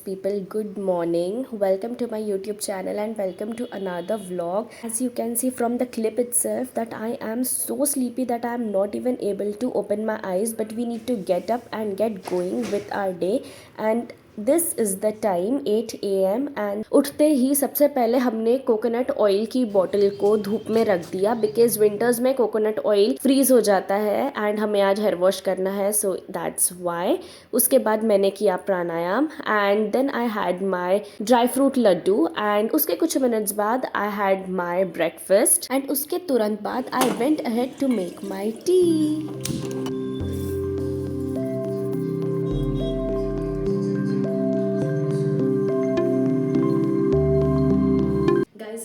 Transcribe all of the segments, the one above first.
people, good morning. Welcome to my YouTube channel and welcome to another vlog. As you can see from the clip itself that I am so sleepy that I am not even able to open my eyes, but we need to get up and get going with our day. And this is the time 8 AM and उठते ही सबसे पहले हमने coconut oil की bottle को धूप में रख दिया बिकॉज विंटर्स में कोकोनट ऑयल फ्रीज हो जाता है एंड हमें आज हेयर वॉश करना है, सो दैट्स वाई. उसके बाद मैंने किया pranayama and then I had my dry fruit laddu and उसके कुछ मिनट्स बाद I had my breakfast and उसके तुरंत बाद I went ahead to make my tea.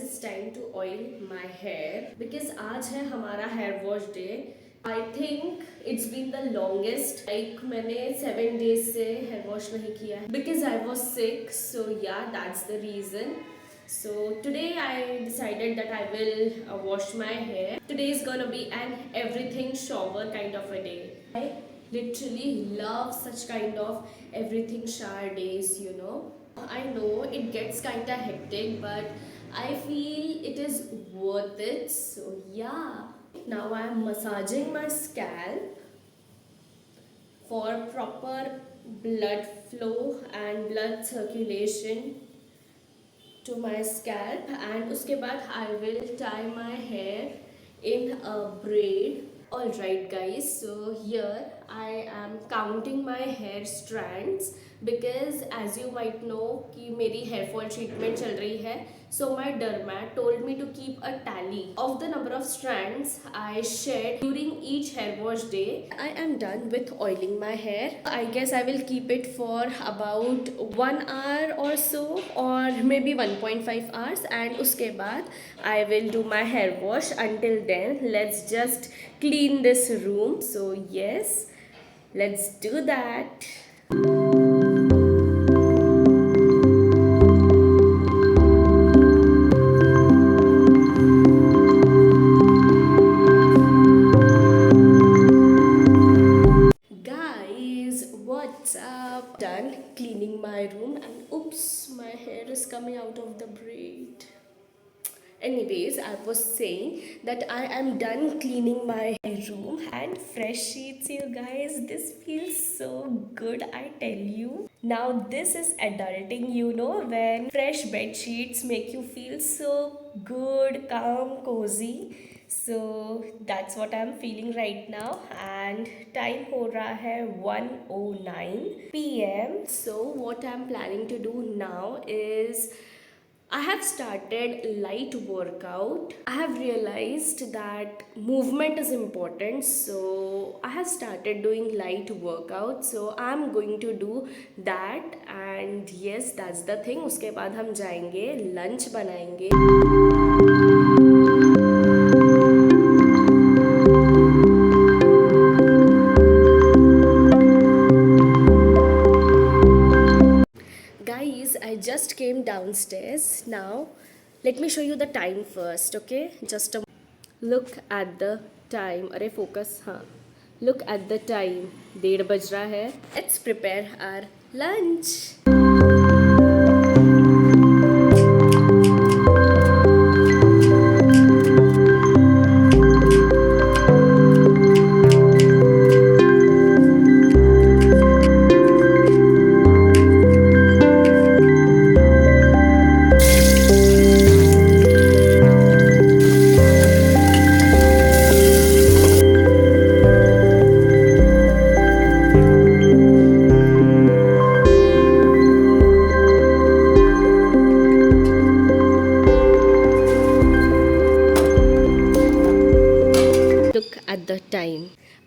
It's time to oil my hair because आज है हमारा hair wash day. I think it's been the longest. Like मैंने 7 days से hair wash नहीं किया है because I was sick. So yeah, that's the reason. So today I decided that I will wash my hair. Today is gonna be an everything shower kind of a day. I literally love such kind of everything shower days, you know. I know it gets kinda hectic, but I feel it is worth it. So yeah, now I am massaging my scalp for proper blood flow and blood circulation to my scalp, and उसके बाद I will tie my hair in a braid. Alright guys, so here I am counting my hair strands because as you might know कि मेरी hair fall treatment चल रही है, so my dermat told me to keep a tally of the number of strands I shed during each hair wash day. I am done with oiling my hair. I guess I will keep it for about 1 hour or so or maybe 1.5 hours and उसके बाद I will do my hair wash. Until then, let's just clean this room. So yes, let's do that. Guys, what's up? Done cleaning my room and oops, my hair is coming out of the braid. Anyways, I was saying that I am done cleaning my room and fresh sheets, you guys. This feels so good, I tell you. Now this is adulting, you know, when fresh bed sheets make you feel so good, calm, cozy. So that's what I'm feeling right now and time हो रहा है 1:09 PM. So what I'm planning to do now is I have started light workout. I have realized that movement is important, so I have started doing light workout. So I'm going to do that, and yes, that's the thing. उसके बाद हम जाएंगे lunch बनाएंगे. Guys, I just came downstairs. Now let me show you the time first, okay? Just a look at the time. अरे focus, हाँ. Look at the time. 1:30 बज रहा है. Let's prepare our lunch. Look at the time.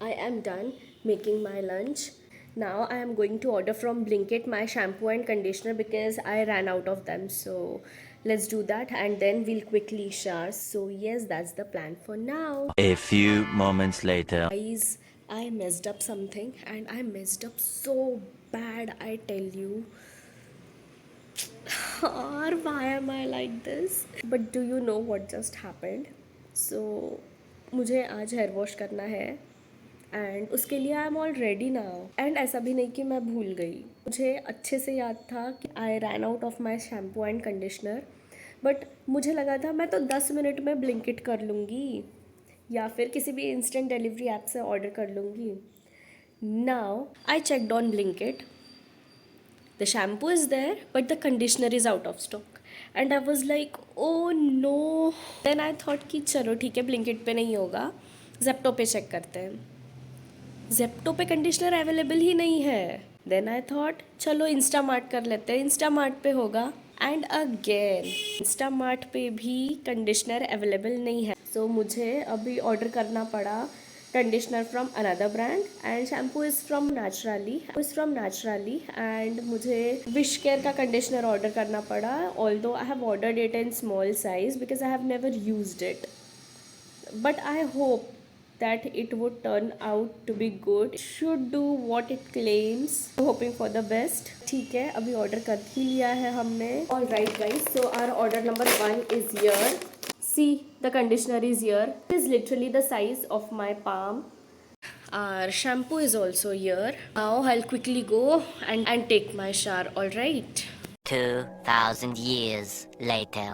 I am done making my lunch. Now I am going to order from Blinkit my shampoo and conditioner because I ran out of them. So let's do that and then we'll quickly shower. So yes, that's the plan for now. A few moments later. Guys, I messed up something and I messed up so bad, I tell you. Or why am I like this? But do you know what just happened? So मुझे आज hair wash करना है and उसके लिए I am all ready now. And ऐसा भी नहीं कि मैं भूल गई, मुझे अच्छे से याद था कि I ran out of my shampoo and conditioner. But मुझे लगा था मैं तो 10 मिनट में ब्लिंकिट कर लूँगी या फिर किसी भी इंस्टेंट डिलीवरी ऐप से ऑर्डर कर लूँगी। Now I checked on Blinkit, the shampoo is there but the conditioner is out of stock and I was like oh no। then I thought कि चलो ठीक है ब्लिंकिट पे नहीं होगा, जेप्टो पे चेक करते हैं। जेप्टो पे कंडीशनर अवेलेबल ही नहीं है। देन आई थॉट चलो इंस्टामार्ट कर लेते हैं, इंस्टामार्ट पे होगा। एंड अगेन इंस्टामार्ट पे भी कंडीशनर अवेलेबल नहीं है। सो मुझे अभी ऑर्डर करना पड़ा conditioner from another brand and shampoo is from naturally and मुझे विश केयर का कंडीशनर ऑर्डर करना पड़ा। Although I have ordered it in small size because I have never used it, but I hope that it would turn out to be good. It should do what it claims. Hoping for the best. ठीक है, अभी order कर ही लिया है हमने। All right guys, so our order number 1 is here. See, the conditioner is here. It is literally the size of my palm. Our shampoo is also here. Now I'll quickly go and take my shower. All right. 2,000 years later.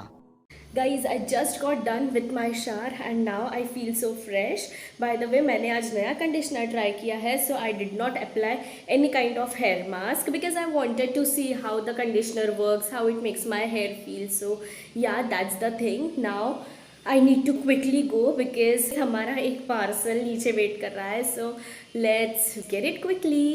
Guys, I just got done with my shower and now I feel so fresh. By the way, मैंने आज नया conditioner try किया है, so I did not apply any kind of hair mask because I wanted to see how the conditioner works, how it makes my hair feel. So yeah, that's the thing. Now I need to quickly go because हमारा एक parcel नीचे wait कर रहा है, so let's get it quickly.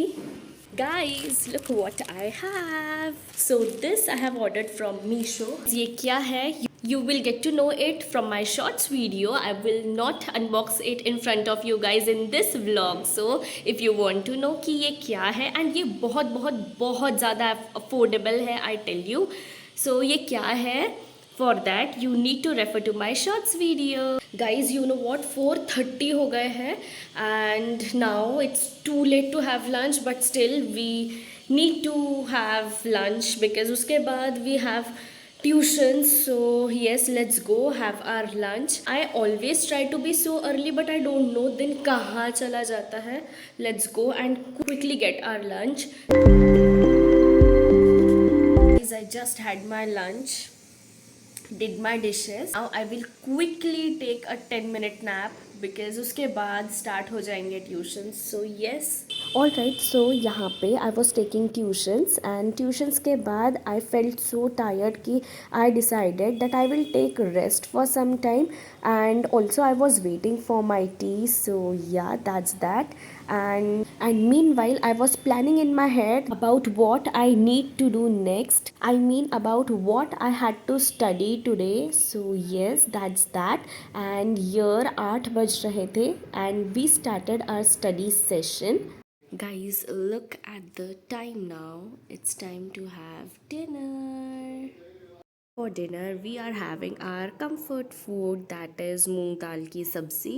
Guys, look what I have. So this I have ordered from Meesho. ये क्या है? You will get to know it from my shorts video. I will not unbox it in front of you guys in this vlog. So if you want to know कि ये क्या है, and ये बहुत बहुत बहुत ज़्यादा affordable है, I tell you. So ये क्या है? For that you need to refer to my shorts video. Guys, you know what? 4:30 हो गए हैं and now it's too late to have lunch, but still we need to have lunch because उसके बाद we have tuition. So yes, let's go have our lunch. I always try to be so early but I don't know दिन कहाँ चला जाता है. Let's go and quickly get our lunch. Guys, I just had my lunch, did my dishes. Now I will quickly take a 10-minute nap because उसके बाद start हो जाएंगे tuitions. So yes. Alright, so यहाँ पे I was taking tuitions and tuitions के बाद I felt so tired कि I decided that I will take rest for some time and also I was waiting for my tea. So yeah, that's that. And meanwhile I was planning in my head about what I need to do next. I mean about what I had to study today. So yes, that's that. And here 8 बज रहे थे and we started our study session. Guys, look at the time now. It's time to have dinner. For dinner, we are having our comfort food, that is moong dal ki sabzi,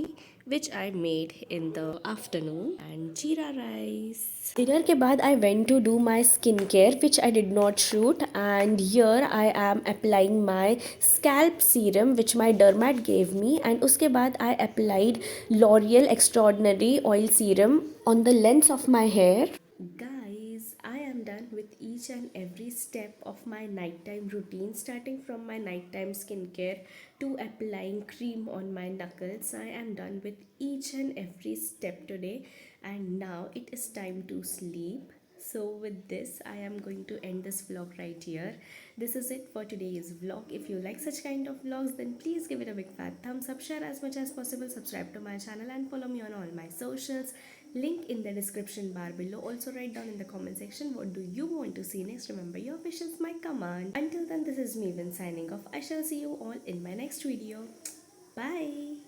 which I made in the afternoon, and jeera rice. Dinner के बाद I went to do my skincare, which I did not shoot, and here I am applying my scalp serum, which my dermat gave me, and उसके बाद I applied L'Oreal Extraordinary Oil Serum on the length of my hair. Guys, I am done with each and every step of my nighttime routine, starting from my nighttime skincare to applying cream on my knuckles. I am done with each and every step today and now it is time to sleep. So with this, I am going to end this vlog right here. This is it for today's vlog. If you like such kind of vlogs, then please give it a big fat thumbs up, share as much as possible, subscribe to my channel and follow me on all my socials. Link in the description bar below. Also write down in the comment section what do you want to see next. Remember, your wish is my command. Until then, this is me Vin signing off. I shall see you all in my next video. Bye.